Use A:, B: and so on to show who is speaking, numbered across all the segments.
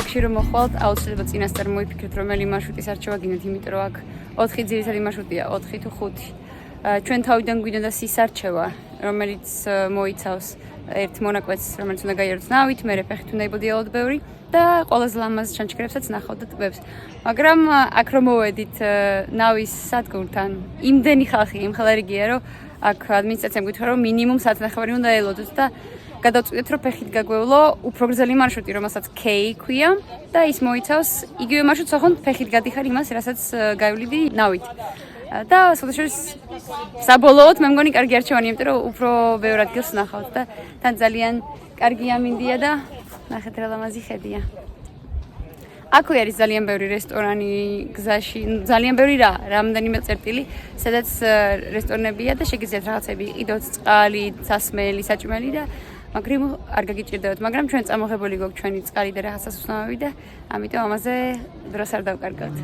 A: ქალაქში რომ მოხვალთ, აუცილებლად წინასწარ მოიფიქრეთ, რომელი მარშრუტის არჩევა გინდათ, იმიტომ რომ აქ 4 ძირითადი მარშრუტია, 4 თუ 5. ჩვენ თავიდან გვინდოდა სისარჩევა, რომელიც მოიცავს ერთ მონაკვეთს, რომელიც უნდა გაიაროთ ნავით, მერე ფეხით უნდა იბოდიალოთ ბევრი და ყველაზე ლამაზ ჩანჩქერებსაც ნახავთ და ტბებს. მაგრამ აქ რომ მოვედით ნავის სადგურთან, იმდენი ხალხი, იმხელარიგია, რომ აქ ადმინისტრაციამ გითხრა, რომ მინიმუმ 1.5 უნდა ელოდოთ და გადავწყვიტეთ, რომ ფეხით გაგვევლო უფრო გრძელი მარშრუტი, რომელსაც K ქვია და ის მოიცავს იგივე მარშრუტს, ოღონდ ფეხით გადიხარ იმას, რასაც გავივლიდი ნავით. და სხვადასხვა საბოლოოდ მე მგონი კარგი არჩევანია, იმიტომ რომ უფრო ბევრ ადგილს ნახავთ და თან ძალიან კარგი ამინდია და ნახეთ რა ლამაზი ხედია. აქვე არის ძალიან ბევრი რესტორანი გზაში, ძალიან ბევრი რამდენიმე წერტილი, სადაც რესტორნებია და შეგიძლიათ რაღაცები იყიდოთ, წყალი, სასმელი, საჭმელი და მაგრამ არ გაგიჭირდებათ, მაგრამ ჩვენ წამოღებული გვაქვს ჩვენი წყალი და რაღაცას ვსვამები და ამიტომ ამაზე დროს არ დავკარგავთ.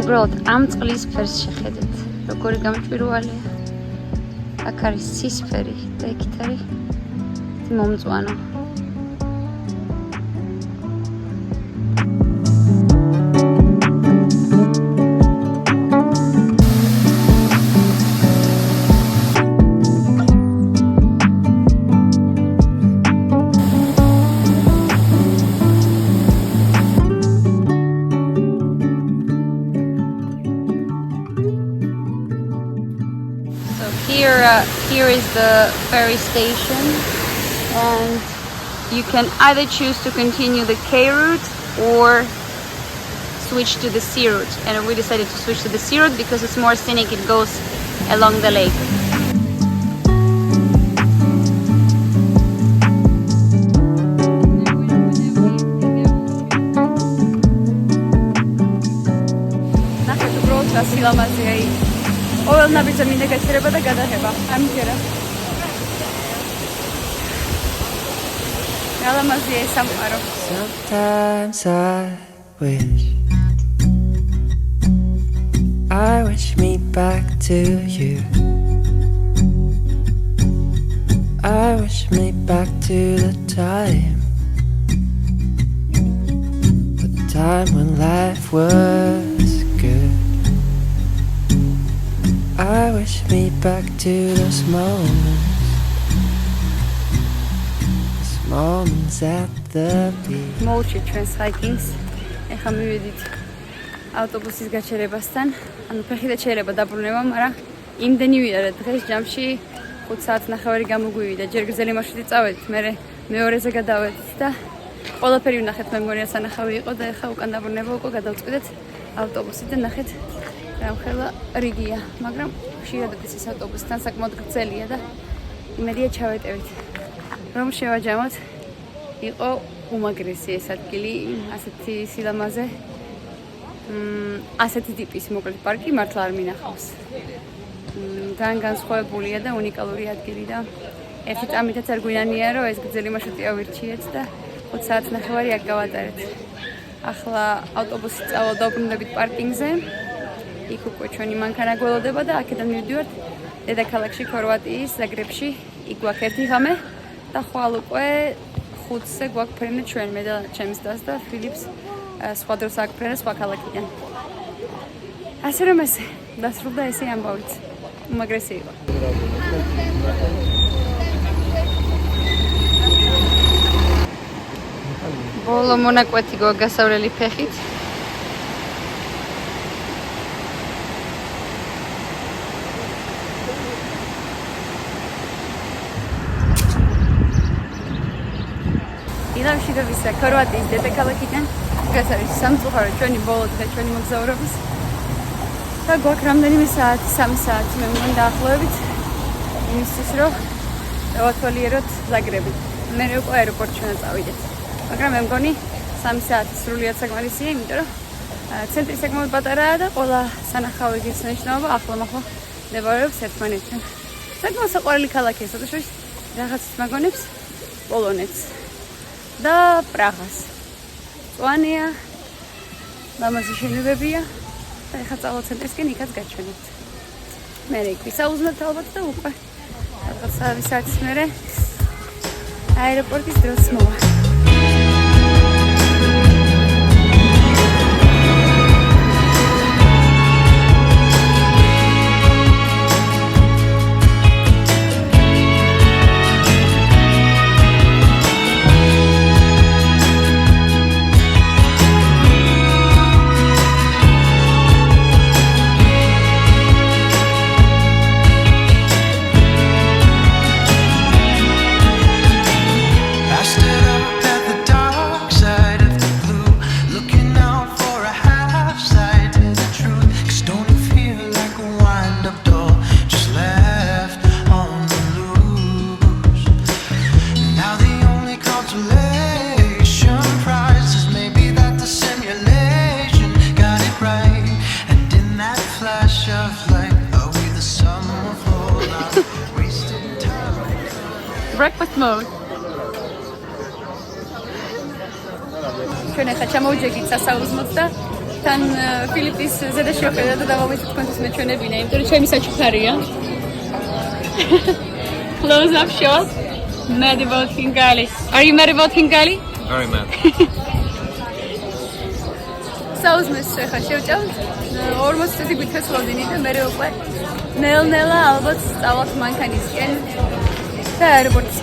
A: უბრალოდ ამ წყლის ფერს შეხედეთ, როგორი გამჭვირვალეა. აქ არის ცისფერი და იქით არის მომწვანო. Here is the ferry station, and you can either choose to continue the K route or switch to the C route. And we decided to switch to the C route because it's more scenic, it goes along the lake.
B: Sometimes I wish me back to you. I wish me back to the time when life was good. I wish me back to those moments at the beach.
A: Მოუჩვით ჩვენს hikings. ეხლა მივედით ავტობუსის გაჩერებასთან. ანუ ფეხით შეიძლება დაბრუნება, მაგრამ იმდენი ვიარეთ დღეს ჯამში 5 საათნახევარი გამოგვივიდა. ჯერ გრძელი მარშრუტი წავედით, მერე მეორეზე გადავედით და ყველაფერი ვნახეთ, მე მგონი სანახავი იყო და ეხლა უკან დაბრუნება უკვე გადავწყვიტეთ ავტობუსით და ნახეთ რა ხელა რიგია, მაგრამ ხშირად ეს ავტობუსთან საკმაოდ გრძელია და იმედია ჩავეტევით. რომ შევაჯამოთ, იყო უმაგრესი ეს ადგილი, ასეთი სილამაზე, ასეთი ტიპის მოკლედ პარკი მართლა არ მინახავს. ძალიან განსხვავებულია და უნიკალური ადგილი და ერთი წამითაც არ გვინანია, რომ ეს გრძელი მარშრუტი ავირჩიეთ და 5 საათნახევარი აქ გავატარეთ. ახლა ავტობუსით დავბრუნდებით პარკინგზე. იქ უკვე ჩვენი მანქანა გველოდება და აქედან მივდივართ დედაქალაქში, ქორვატიის ზაგრებში. იქ გვაქვს ერთი ღამე და ხვალ უკვე 5-ზე გვაქვს ფრენა ჩვენ, მე და ჩემს დას და ფილიპს სხვა დროს აქ ფრენა სხვა ქალაქიდან. ასე რომ ეს დასრულდა ესე ამბავით. უმაგრესი იყო. ბოლო მონაკვეთი გასავლელი ფეხით. და მშვიდობის ქორვატიის დედაქალაქიდან. დღეს არის სამწუხარო ჩვენი ბოლო დღე ჩვენი მოგზაურობის. და გვაქვს რამდენიმე საათი, 3 საათი მე მგონი დაახლოებით იმისთვის რომ დავათვალიეროთ ზაგრები. მე უკვე აეროპორტში უნდა წავიდეთ. მაგრამ მე მგონი 3 საათი სრულიად საკმარისია, იმიტომ რომ ცენტრი საკმაოდ პატარაა და ყველა სანახავი ღირსშესანიშნაობა ახლომახლა მდებარეობს ერთმანეთთან. საკმაოდ საყვარელი ქალაქია, სადაშორის რაღაცის მაგონებს პოლონეთს და პრაღას. წვანია, ლამაზი შენობებია და ეხლა წავალ ცენტრისკენ იქაც გაჩვენებთ. მე ვისაუზმებთ ალბათ და უკვე რაღაც საათის მერე აეროპორტის დროს მოვა. Breakfast mode. ჩვენ ახლა ჩამოვიჯექით სასაუზმოდ და თან ფილიპის ზედა შევხედა და დავამეცეთ თქვენთვის მეჩვენებინა, იმიტომ რომ ჩემი საჩუქარია. Close up shot. Mad about Hingali. Are you mad about Hingali?
C: Very mad.
A: საუზმეს ახლა შევჭამთ. 40 წუთი გვითესლოდინი და მე უკვე ნელ-ნელა ალბათ სწავლობ მანქანისკენ. და აეროპორტის